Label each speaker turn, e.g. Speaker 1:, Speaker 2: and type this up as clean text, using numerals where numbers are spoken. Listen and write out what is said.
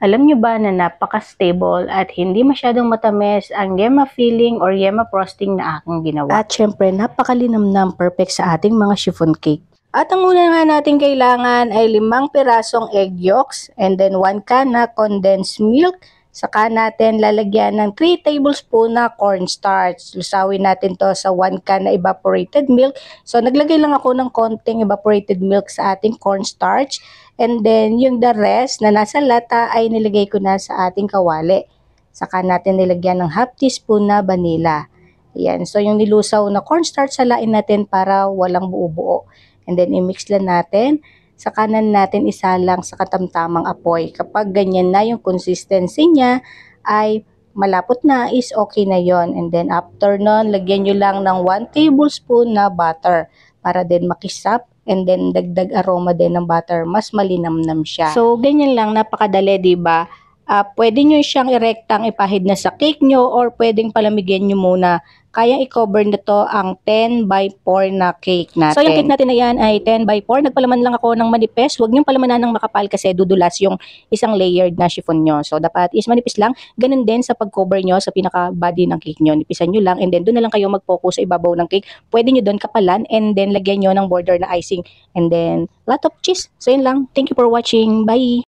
Speaker 1: Alam nyo ba na napaka-stable at hindi masyadong matamis ang yema filling or yema frosting na aking ginawa? At syempre, napakalinamnam, perfect sa ating mga chiffon cake. At ang una nga natin kailangan ay 5 pirasong egg yolks and then 1 can na condensed milk. Saka natin lalagyan ng 3 tablespoon na cornstarch. Lusawin natin to sa 1 can na evaporated milk. So naglagay lang ako ng konting evaporated milk sa ating cornstarch. And then yung the rest na nasa lata ay nilagay ko na sa ating kawali. Saka natin nilagyan ng half teaspoon na vanilla. Ayan. So yung nilusaw na cornstarch salain natin para walang buo-buo. And then i-mix lang natin. Sa kanan natin isalang sa katamtamang apoy. Kapag ganyan na yung consistency niya ay malapot na is okay na yon. And then after nun, lagyan nyo lang ng 1 tablespoon na butter para din makisap. And then dagdag aroma din ng butter, mas malinamnam siya. So ganyan lang, napakadali, diba? Pwede nyo siyang irektang ipahid na sa cake nyo or pwedeng palamigin nyo muna. Kaya i-cover na to ang 10 by 4 na cake natin. So yung cake natin na yan ay 10 by 4. Nagpalaman lang ako ng manipis. Huwag nyo palamanan ng makapal kasi dudulas yung isang layered na chiffon nyo. So dapat is manipis lang. Ganun din sa pag-cover nyo sa pinaka-body ng cake nyo. Nipisan nyo lang and then doon na lang kayo mag-focus sa ibabaw ng cake. Pwede nyo doon kapalan and then lagyan nyo ng border na icing and then lot of cheese. So yun lang. Thank you for watching. Bye!